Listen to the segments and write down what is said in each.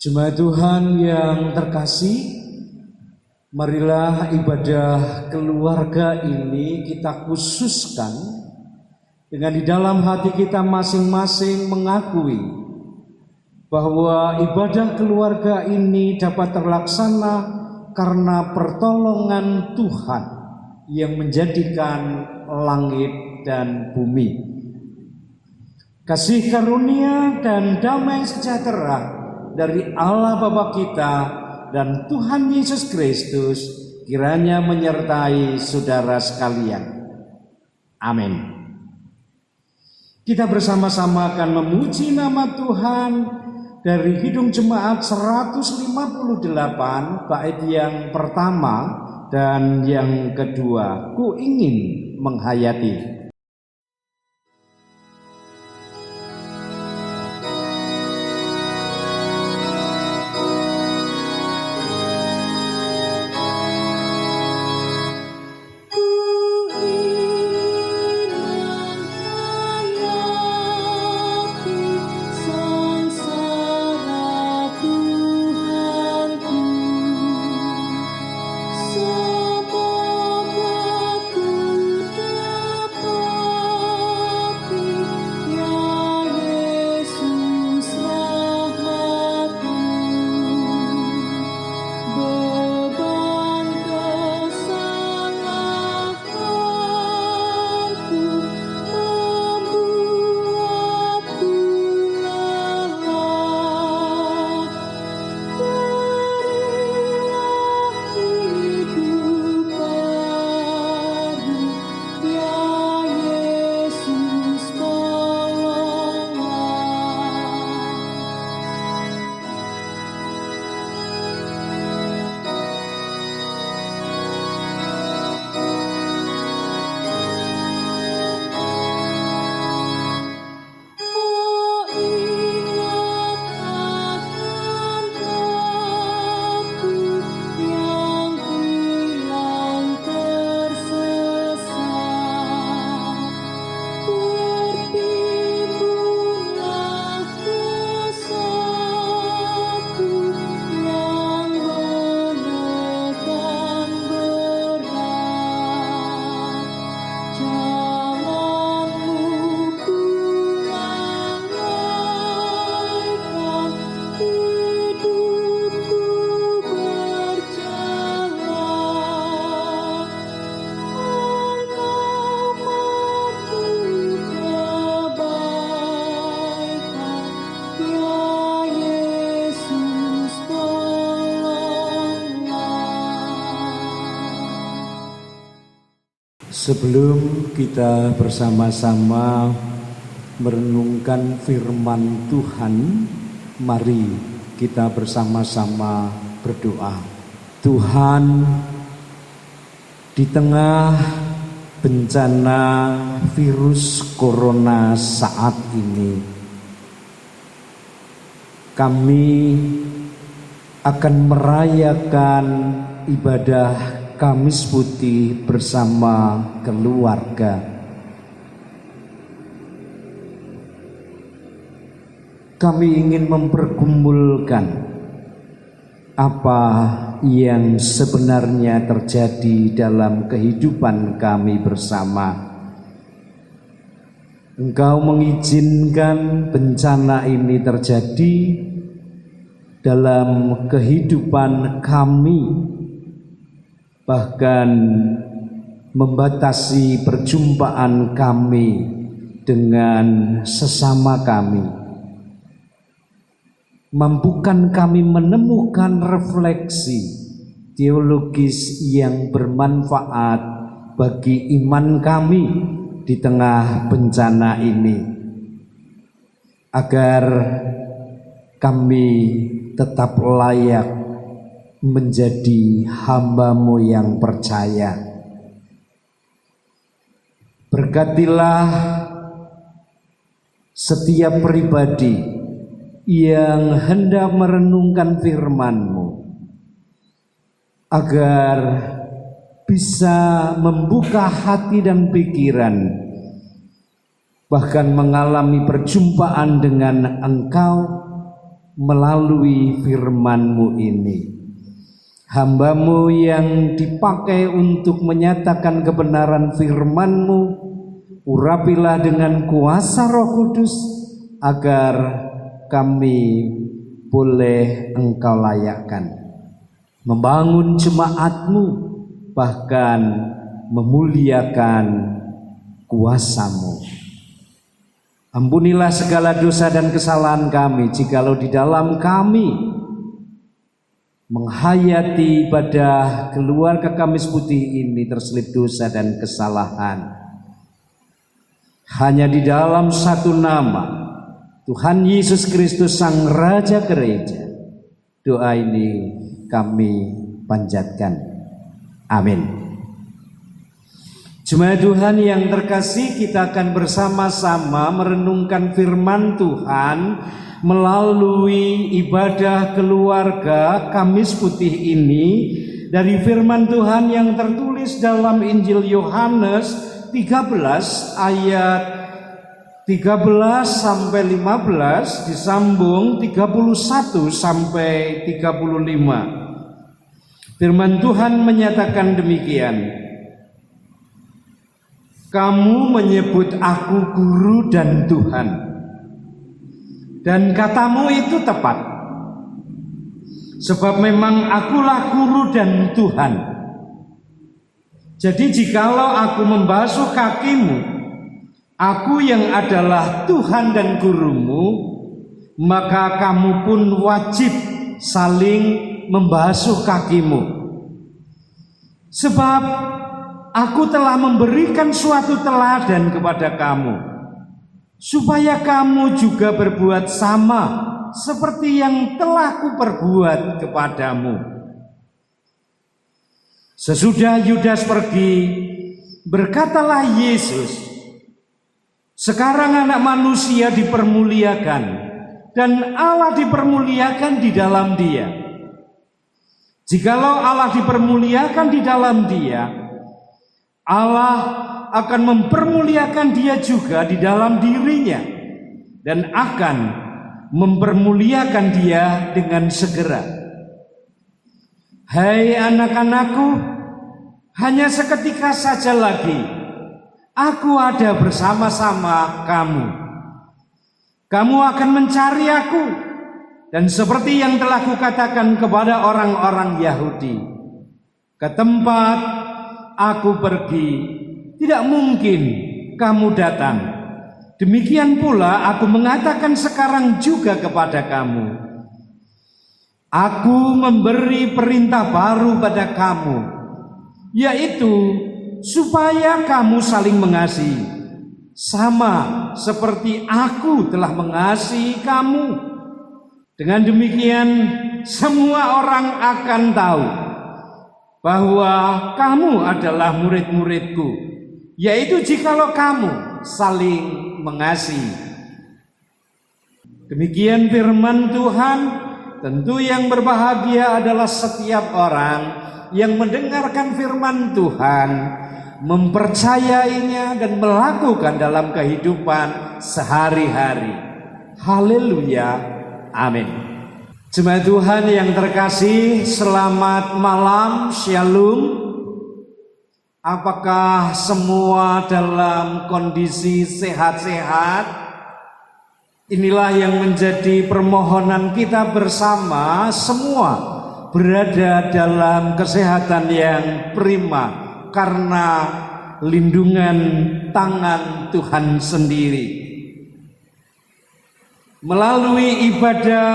Jemaat Tuhan yang terkasih, marilah ibadah keluarga ini kita khususkan dengan di dalam hati kita masing-masing mengakui bahwa ibadah keluarga ini dapat terlaksana karena pertolongan Tuhan yang menjadikan langit dan bumi. Kasih karunia dan damai sejahtera dari Allah Bapa kita dan Tuhan Yesus Kristus kiranya menyertai saudara sekalian. Amin. Kita bersama-sama akan memuji nama Tuhan dari Hidung Jemaat 158 bait yang pertama dan yang kedua. Ku ingin menghayati. Sebelum kita bersama-sama merenungkan firman Tuhan, mari kita bersama-sama berdoa. Tuhan, di tengah bencana virus corona saat ini, kami akan merayakan ibadah Kamis Putih bersama keluarga. Kami ingin mempergumulkan apa yang sebenarnya terjadi dalam kehidupan kami bersama. Engkau mengizinkan bencana ini terjadi dalam kehidupan kami, bahkan membatasi perjumpaan kami dengan sesama kami. Mampukan kami menemukan refleksi teologis yang bermanfaat bagi iman kami di tengah bencana ini, agar kami tetap layak menjadi hamba-Mu yang percaya. Berkatilah setiap pribadi yang hendak merenungkan firman-Mu, agar bisa membuka hati dan pikiran, bahkan mengalami perjumpaan dengan Engkau melalui firman-Mu ini. Hamba-Mu yang dipakai untuk menyatakan kebenaran firman-Mu, urapilah dengan kuasa Roh Kudus agar kami boleh Engkau layakkan, membangun jemaat-Mu, bahkan memuliakan kuasa-Mu. Ampunilah segala dosa dan kesalahan kami, jikalau di dalam kami menghayati ibadah keluarga Kamis Putih ini terselip dosa dan kesalahan. Hanya di dalam satu nama, Tuhan Yesus Kristus Sang Raja Gereja, doa ini kami panjatkan. Amin. Jemaat Tuhan yang terkasih, kita akan bersama-sama merenungkan firman Tuhan melalui ibadah keluarga Kamis Putih ini dari firman Tuhan yang tertulis dalam Injil Yohanes 13 ayat 13 sampai 15 disambung 31 sampai 35. Firman Tuhan menyatakan demikian. Kamu menyebut aku guru dan Tuhan, dan katamu itu tepat, sebab memang akulah guru dan Tuhan. Jadi jikalau aku membasuh kakimu, aku yang adalah Tuhan dan gurumu, maka kamu pun wajib saling membasuh kakimu. Sebab aku telah memberikan suatu teladan kepada kamu, supaya kamu juga berbuat sama seperti yang telah kuperbuat kepadamu. Sesudah Yudas pergi, berkatalah Yesus, sekarang Anak Manusia dipermuliakan dan Allah dipermuliakan di dalam Dia. Jikalau Allah dipermuliakan di dalam Dia, Allah akan mempermuliakan Dia juga di dalam dirinya dan akan mempermuliakan Dia dengan segera. Hai anak-anakku, hanya seketika saja lagi aku ada bersama-sama kamu. Kamu akan mencari aku, dan seperti yang telah kukatakan kepada orang-orang Yahudi, ke tempat aku pergi, tidak mungkin kamu datang. Demikian pula aku mengatakan sekarang juga kepada kamu. Aku memberi perintah baru pada kamu, yaitu supaya kamu saling mengasihi, sama seperti aku telah mengasihi kamu. Dengan demikian semua orang akan tahu bahwa kamu adalah murid-muridku, yaitu jikalau kamu saling mengasihi. Demikian firman Tuhan. Tentu yang berbahagia adalah setiap orang yang mendengarkan firman Tuhan, mempercayainya dan melakukan dalam kehidupan sehari-hari. Haleluya. Amin. Jemaat Tuhan yang terkasih, selamat malam, shalom. Apakah semua dalam kondisi sehat-sehat? Inilah yang menjadi permohonan kita bersama, semua berada dalam kesehatan yang prima karena lindungan tangan Tuhan sendiri. Melalui ibadah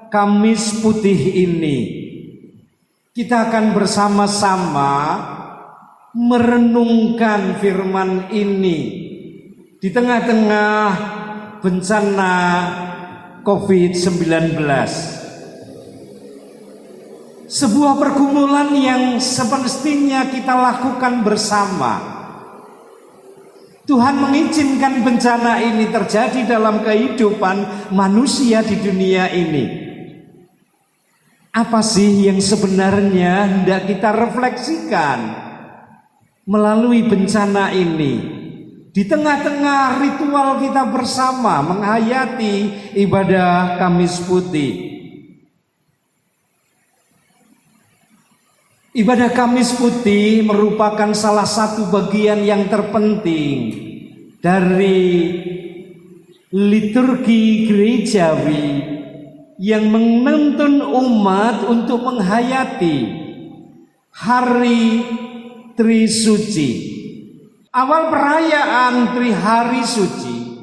Kamis Putih ini, kita akan bersama-sama merenungkan firman ini di tengah-tengah bencana COVID-19. Sebuah pergumulan yang semestinya kita lakukan bersama. Tuhan mengizinkan bencana ini terjadi dalam kehidupan manusia di dunia ini. Apa sih yang sebenarnya hendak kita refleksikan melalui bencana ini? di tengah-tengah ritual kita bersama menghayati ibadah Kamis Putih. Ibadah Kamis Putih merupakan salah satu bagian yang terpenting dari liturgi gerejawi yang menuntun umat untuk menghayati hari Trisuci. Awal perayaan Trihari Suci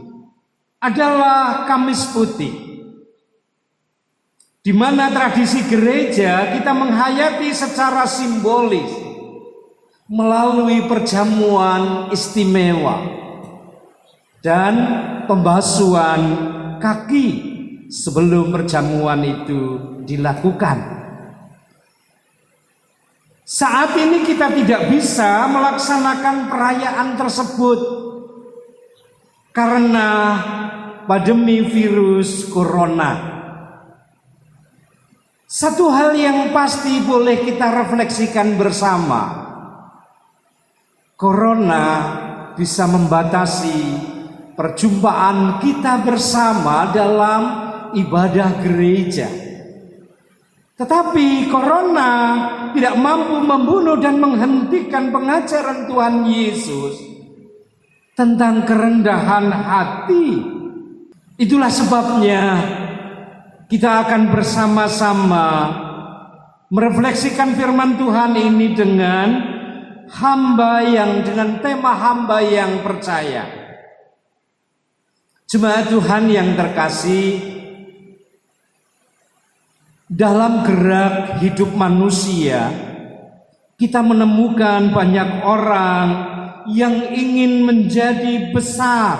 adalah Kamis Putih, di mana tradisi gereja kita menghayati secara simbolis melalui perjamuan istimewa dan pembasuhan kaki sebelum perjamuan itu dilakukan. Saat ini kita tidak bisa melaksanakan perayaan tersebut karena pandemi virus corona. Satu hal yang pasti boleh kita refleksikan bersama, corona bisa membatasi perjumpaan kita bersama dalam ibadah gereja. Tetapi corona tidak mampu membunuh dan menghentikan pengajaran Tuhan Yesus tentang kerendahan hati. Itulah sebabnya kita akan bersama-sama merefleksikan firman Tuhan ini dengan tema hamba yang percaya. Jemaat Tuhan yang terkasih, dalam gerak hidup manusia, kita menemukan banyak orang yang ingin menjadi besar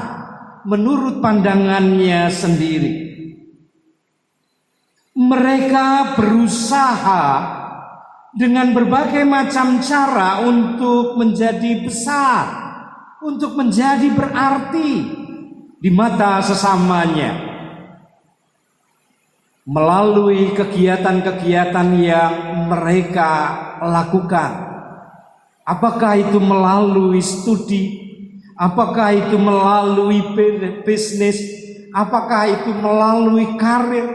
menurut pandangannya sendiri. Mereka berusaha dengan berbagai macam cara untuk menjadi besar, untuk menjadi berarti di mata sesamanya, melalui kegiatan-kegiatan yang mereka lakukan. Apakah itu melalui studi, apakah itu melalui bisnis, apakah itu melalui karir,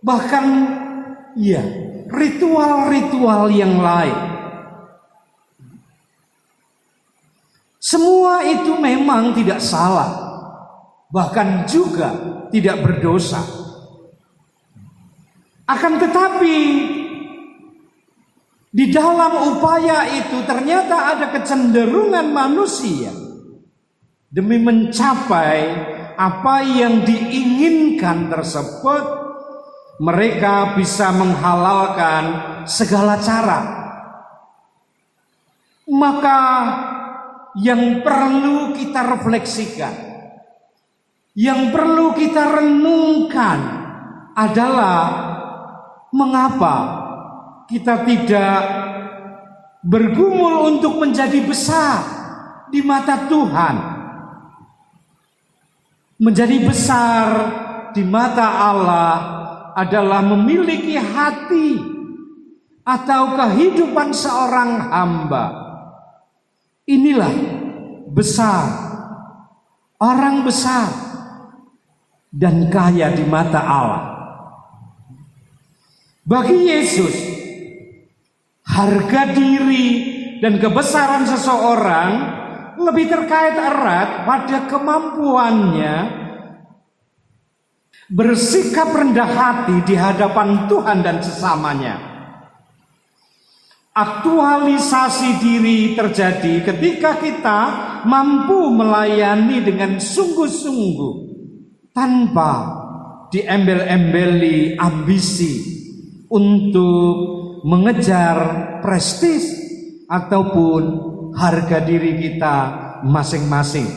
bahkan ya ritual-ritual yang lain. Semua itu memang tidak salah, bahkan juga tidak berdosa. Akan tetapi di dalam upaya itu ternyata ada kecenderungan manusia demi mencapai apa yang diinginkan tersebut, mereka bisa menghalalkan segala cara. Maka yang perlu kita refleksikan, yang perlu kita renungkan adalah mengapa kita tidak bergumul untuk menjadi besar di mata Tuhan? Menjadi besar di mata Allah adalah memiliki hati atau kehidupan seorang hamba. Inilah besar, orang besar dan kaya di mata Allah. Bagi Yesus, harga diri dan kebesaran seseorang lebih terkait erat pada kemampuannya bersikap rendah hati di hadapan Tuhan dan sesamanya. Aktualisasi diri terjadi ketika kita mampu melayani dengan sungguh-sungguh tanpa diembel-embeli ambisi untuk mengejar prestis ataupun harga diri kita masing-masing.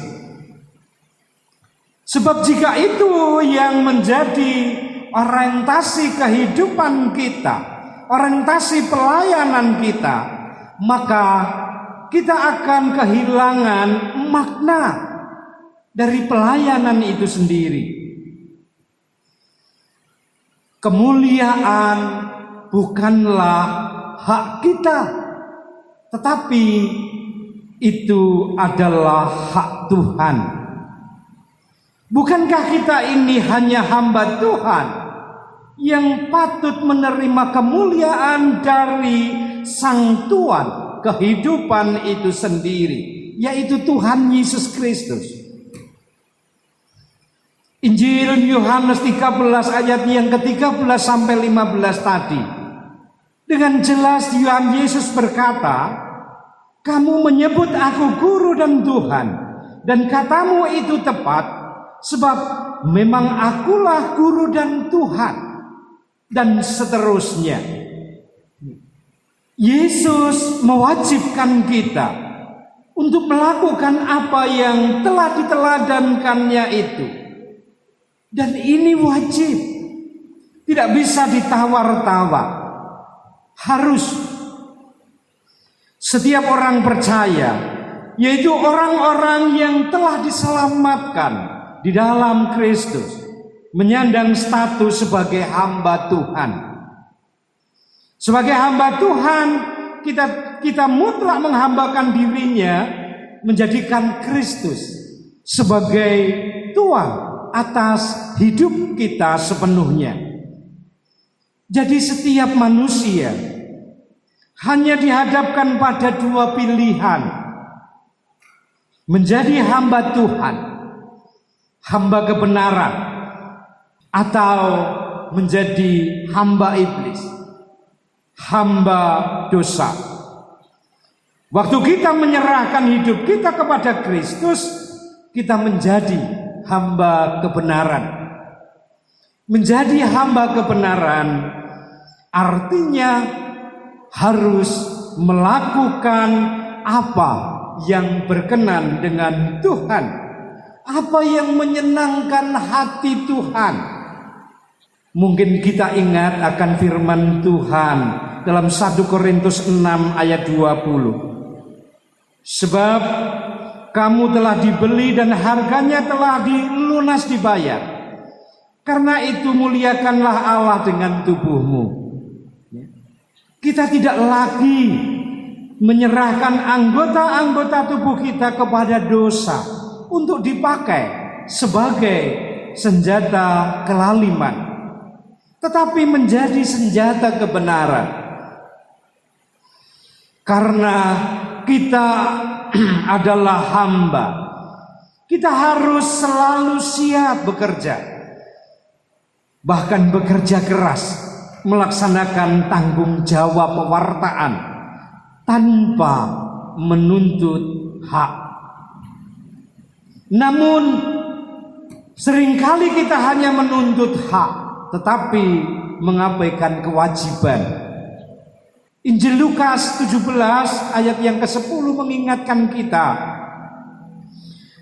Sebab jika itu yang menjadi orientasi kehidupan kita, orientasi pelayanan kita, maka kita akan kehilangan makna dari pelayanan itu sendiri. Kemuliaan bukanlah hak kita, tetapi itu adalah hak Tuhan. Bukankah kita ini hanya hamba Tuhan yang patut menerima kemuliaan dari Sang Tuhan, kehidupan itu sendiri, yaitu Tuhan Yesus Kristus. Injil Yohanes 13 ayat yang ke-13 sampai 15 tadi, dengan jelas Tuhan Yesus berkata, "Kamu menyebut aku guru dan Tuhan, dan katamu itu tepat, sebab memang akulah guru dan Tuhan." Dan seterusnya. Yesus mewajibkan kita untuk melakukan apa yang telah diteladankannya itu. Dan ini wajib, tidak bisa ditawar-tawar. Harus setiap orang percaya, yaitu orang-orang yang telah diselamatkan di dalam Kristus, menyandang status sebagai hamba Tuhan. Sebagai hamba Tuhan, kita mutlak menghambakan dirinya, menjadikan Kristus sebagai Tuhan atas hidup kita sepenuhnya. Jadi setiap manusia hanya dihadapkan pada dua pilihan: menjadi hamba Tuhan, hamba kebenaran, atau menjadi hamba iblis, hamba dosa. Waktu kita menyerahkan hidup kita kepada Kristus, kita menjadi hamba kebenaran. Menjadi hamba kebenaran artinya harus melakukan apa yang berkenan dengan Tuhan, apa yang menyenangkan hati Tuhan. Mungkin kita ingat akan firman Tuhan dalam 1 Korintus 6 ayat 20. Sebab kamu telah dibeli dan harganya telah lunas dibayar. Karena itu muliakanlah Allah dengan tubuhmu. Kita tidak lagi menyerahkan anggota-anggota tubuh kita kepada dosa untuk dipakai sebagai senjata kelaliman, tetapi menjadi senjata kebenaran. Karena kita adalah hamba, kita harus selalu siap bekerja, bahkan bekerja keras, melaksanakan tanggung jawab pewartaan tanpa menuntut hak. Namun seringkali kita hanya menuntut hak, tetapi mengabaikan kewajiban. Injil Lukas 17 ayat yang ke-10 mengingatkan kita,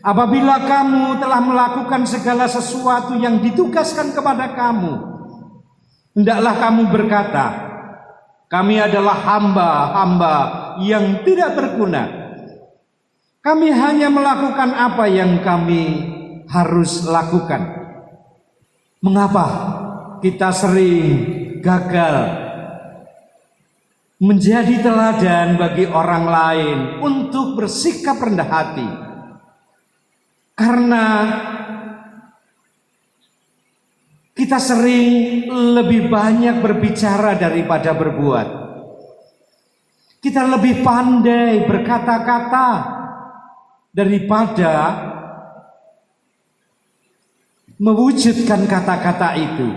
apabila kamu telah melakukan segala sesuatu yang ditugaskan kepada kamu, hendaklah kamu berkata, kami adalah hamba-hamba yang tidak berguna. Kami hanya melakukan apa yang kami harus lakukan. Mengapa kita sering gagal menjadi teladan bagi orang lain untuk bersikap rendah hati? Karena kita sering lebih banyak berbicara daripada berbuat. Kita lebih pandai berkata-kata daripada mewujudkan kata-kata itu.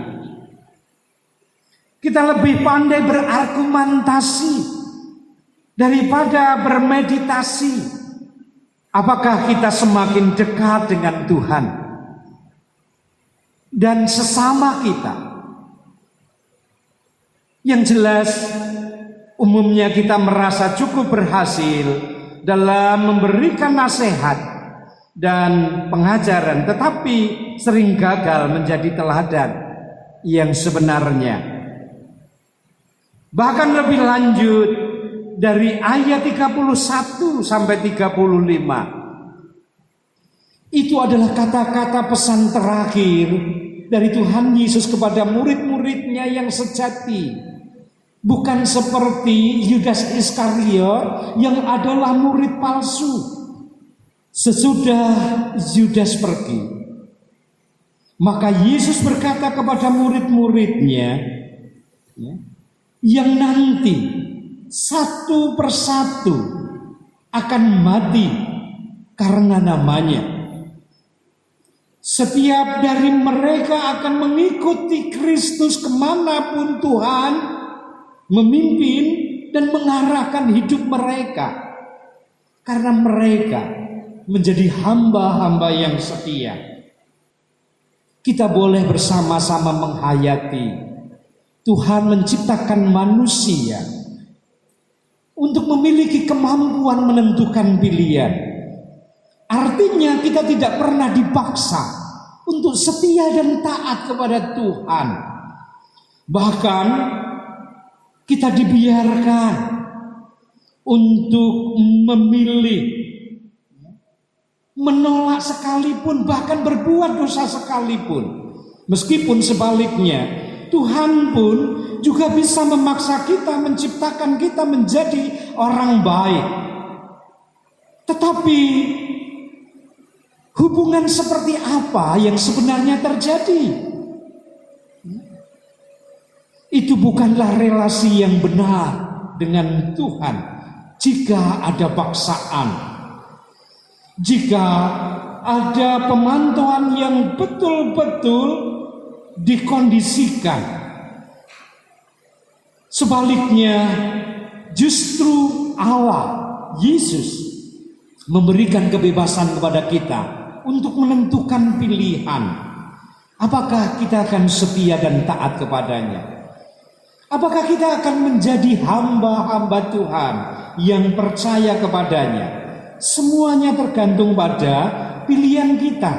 Kita lebih pandai berargumentasi daripada bermeditasi. Apakah kita semakin dekat dengan Tuhan dan sesama kita? Yang jelas, umumnya kita merasa cukup berhasil dalam memberikan nasihat dan pengajaran, tetapi sering gagal menjadi teladan yang sebenarnya. Bahkan lebih lanjut, dari ayat 31 sampai 35, itu adalah kata-kata pesan terakhir dari Tuhan Yesus kepada murid-muridnya yang sejati, Bukan seperti Yudas Iskariot yang adalah murid palsu. Sesudah Yudas pergi, maka Yesus berkata kepada murid-muridnya, yang nanti satu persatu akan mati karena namanya. Setiap dari mereka akan mengikuti Kristus kemanapun Tuhan memimpin dan mengarahkan hidup mereka, karena mereka menjadi hamba-hamba yang setia. Kita boleh bersama-sama menghayati Tuhan menciptakan manusia untuk memiliki kemampuan menentukan pilihan. Artinya kita tidak pernah dipaksa untuk setia dan taat kepada Tuhan. Bahkan kita dibiarkan untuk memilih, menolak sekalipun, bahkan berbuat dosa sekalipun. Meskipun sebaliknya, Tuhan pun juga bisa memaksa kita, menciptakan kita menjadi orang baik. Tetapi hubungan seperti apa yang sebenarnya terjadi? Itu bukanlah relasi yang benar dengan Tuhan jika ada paksaan, jika ada pemantauan yang betul-betul dikondisikan. Sebaliknya, justru Allah, Yesus, memberikan kebebasan kepada kita untuk menentukan pilihan. Apakah kita akan setia dan taat kepadanya? Apakah kita akan menjadi hamba-hamba Tuhan yang percaya kepadanya? Semuanya tergantung pada pilihan kita.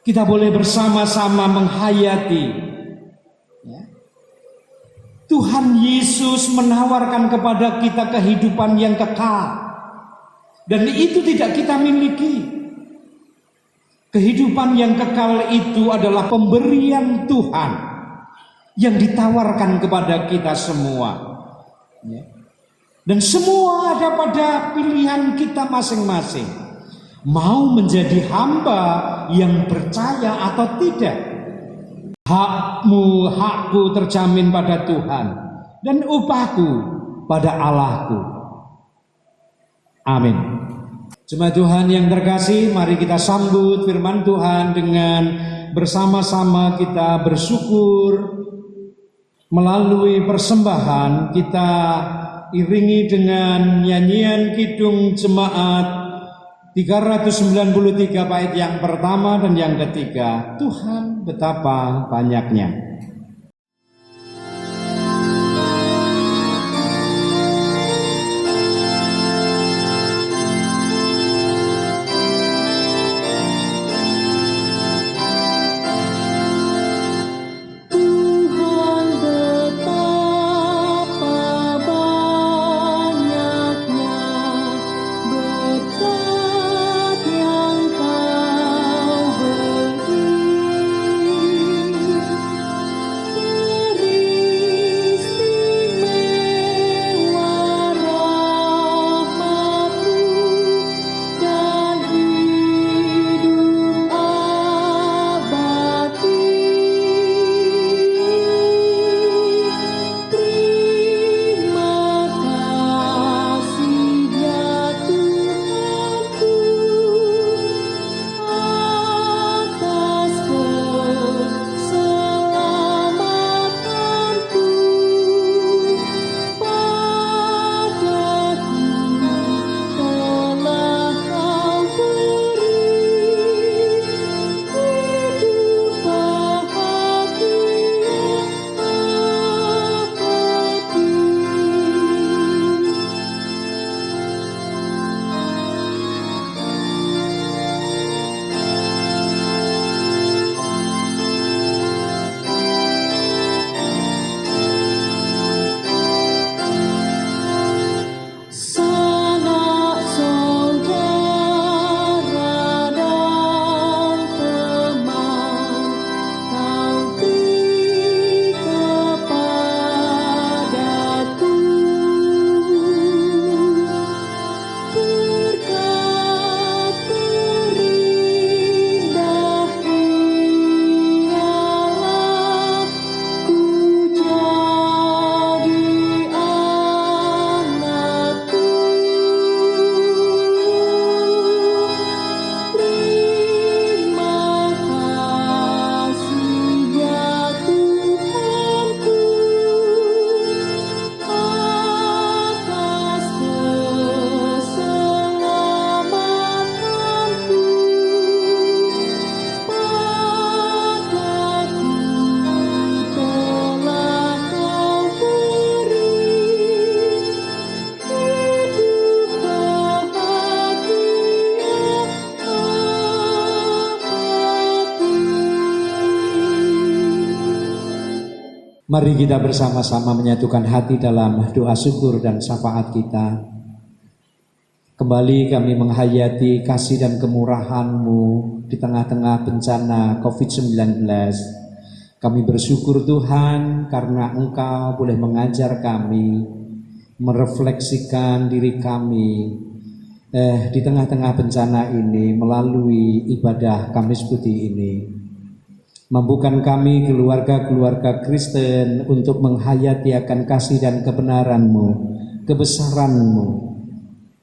Kita boleh bersama-sama menghayati Tuhan Yesus menawarkan kepada kita kehidupan yang kekal, dan itu tidak kita miliki. Kehidupan yang kekal itu adalah pemberian Tuhan yang ditawarkan kepada kita semua. Dan semua ada pada pilihan kita masing-masing. Mau menjadi hamba yang percaya atau tidak. Hakmu, hakku terjamin pada Tuhan, dan upahku pada Allahku. Amin. Jemaat Tuhan yang terkasih, mari kita sambut firman Tuhan dengan bersama-sama kita bersyukur. Melalui persembahan kita iringi dengan nyanyian Kidung Jemaat 393 bait yang pertama dan yang ketiga, Tuhan betapa banyaknya. Mari kita bersama-sama menyatukan hati dalam doa syukur dan syafaat kita. Kembali kami menghayati kasih dan kemurahan-Mu di tengah-tengah bencana COVID-19. Kami bersyukur Tuhan karena Engkau boleh mengajar kami, merefleksikan diri kami di tengah-tengah bencana ini melalui ibadah Kamis Putih ini. Mampukan kami keluarga-keluarga Kristen untuk menghayati akan kasih dan kebenaran-Mu, kebesaran-Mu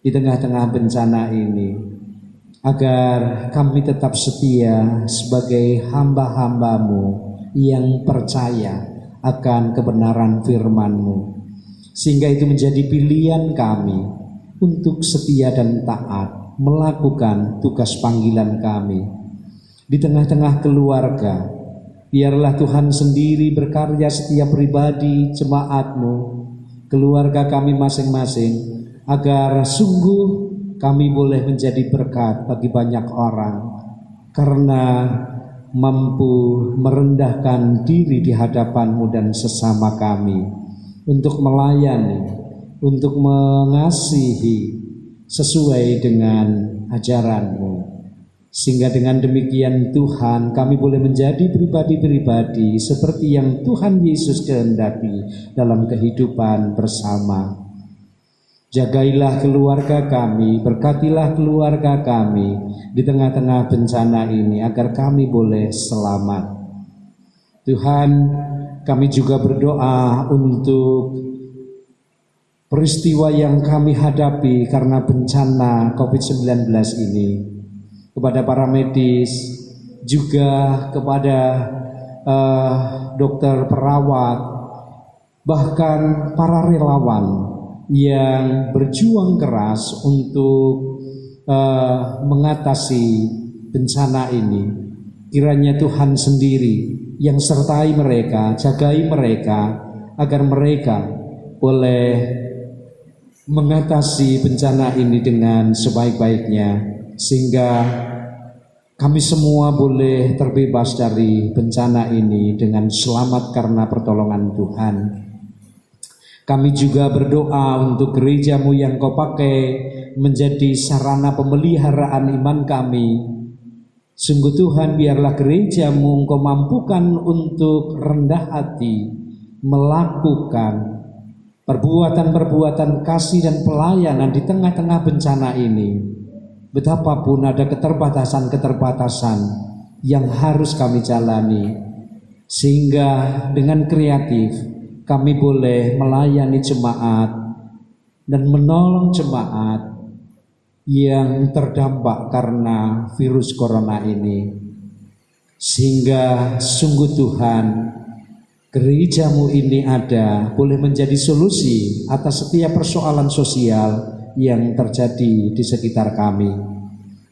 di tengah-tengah bencana ini, agar kami tetap setia sebagai hamba-hamba-Mu yang percaya akan kebenaran firman-Mu, sehingga itu menjadi pilihan kami untuk setia dan taat melakukan tugas panggilan kami di tengah-tengah keluarga. Biarlah Tuhan sendiri berkarya setiap pribadi jemaat-Mu, keluarga kami masing-masing, agar sungguh kami boleh menjadi berkat bagi banyak orang karena mampu merendahkan diri di hadapan-Mu dan sesama kami untuk melayani, untuk mengasihi sesuai dengan ajaran-Mu. Sehingga dengan demikian Tuhan kami boleh menjadi pribadi-pribadi seperti yang Tuhan Yesus kehendaki dalam kehidupan bersama. Jagailah keluarga kami, berkatilah keluarga kami di tengah-tengah bencana ini agar kami boleh selamat. Tuhan, kami juga berdoa untuk peristiwa yang kami hadapi karena bencana COVID-19 ini. Kepada para medis, juga kepada dokter perawat, bahkan para relawan yang berjuang keras untuk mengatasi bencana ini. Kiranya Tuhan sendiri yang sertai mereka, jagai mereka, agar mereka boleh mengatasi bencana ini dengan sebaik-baiknya, sehingga kami semua boleh terbebas dari bencana ini dengan selamat karena pertolongan Tuhan. Kami juga berdoa untuk gereja-Mu yang Kau pakai menjadi sarana pemeliharaan iman kami. Sungguh Tuhan, biarlah gereja-Mu Engkau mampukan untuk rendah hati melakukan perbuatan-perbuatan kasih dan pelayanan di tengah-tengah bencana ini. Betapapun ada keterbatasan-keterbatasan yang harus kami jalani, sehingga dengan kreatif kami boleh melayani jemaat dan menolong jemaat yang terdampak karena virus corona ini. Sehingga sungguh Tuhan, gereja-Mu ini ada boleh menjadi solusi atas setiap persoalan sosial yang terjadi di sekitar kami,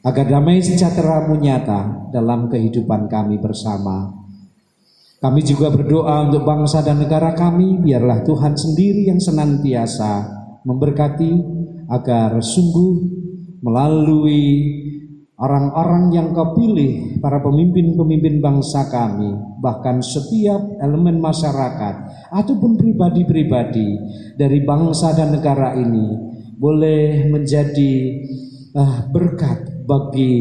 agar damai sejahtera-Mu nyata dalam kehidupan kami bersama. Kami juga berdoa untuk bangsa dan negara kami, biarlah Tuhan sendiri yang senantiasa memberkati agar sungguh melalui orang-orang yang Kau pilih, para pemimpin-pemimpin bangsa kami, bahkan setiap elemen masyarakat ataupun pribadi-pribadi dari bangsa dan negara ini boleh menjadi berkat bagi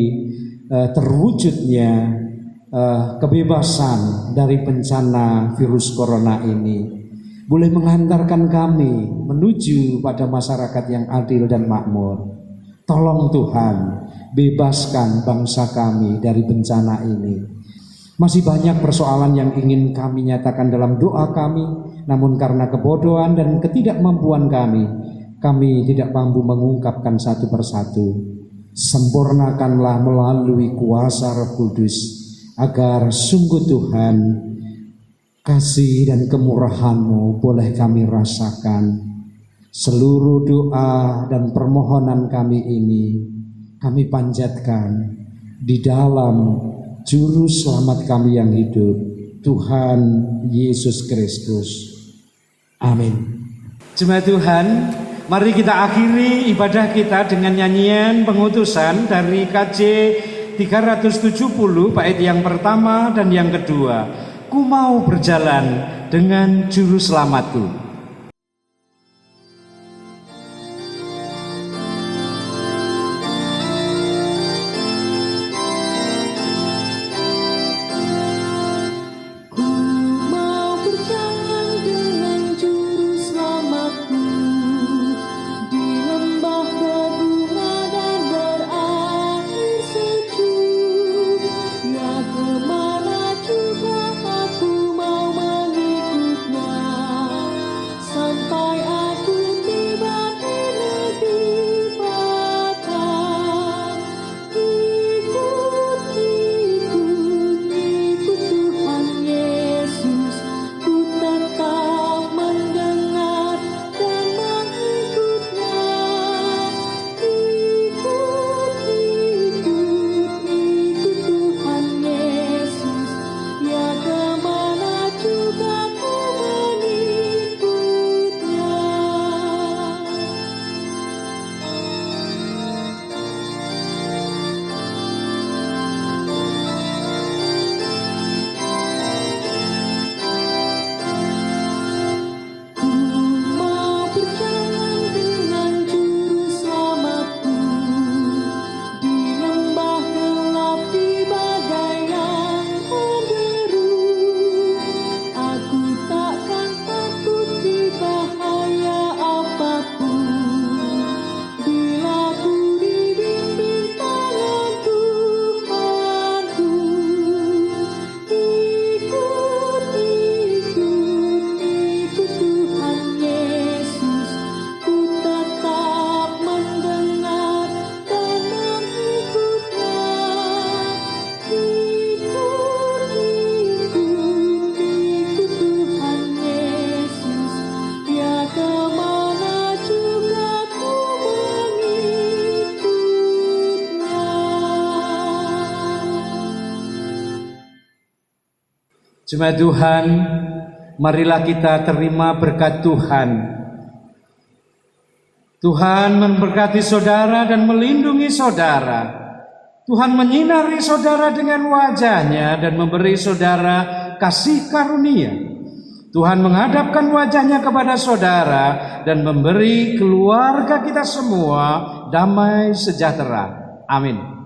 terwujudnya kebebasan dari bencana virus corona ini, boleh menghantarkan kami menuju pada masyarakat yang adil dan makmur. Tolong Tuhan, bebaskan bangsa kami dari bencana ini. Masih banyak persoalan yang ingin kami nyatakan dalam doa kami, namun karena kebodohan dan ketidakmampuan kami tidak mampu mengungkapkan satu persatu. Sempurnakanlah melalui kuasa Roh Kudus, agar sungguh Tuhan, kasih dan kemurahan-Mu boleh kami rasakan. Seluruh doa dan permohonan kami ini kami panjatkan di dalam Juru Selamat kami yang hidup, Tuhan Yesus Kristus. Amin. Jemaat Tuhan, mari kita akhiri ibadah kita dengan nyanyian pengutusan dari KJ 370 bait yang pertama dan yang kedua. Ku mau berjalan dengan Juru Selamatku. Jemaat Tuhan, marilah kita terima berkat Tuhan. Tuhan memberkati saudara dan melindungi saudara. Tuhan menyinari saudara dengan wajah-Nya dan memberi saudara kasih karunia. Tuhan menghadapkan wajah-Nya kepada saudara dan memberi keluarga kita semua damai sejahtera. Amin.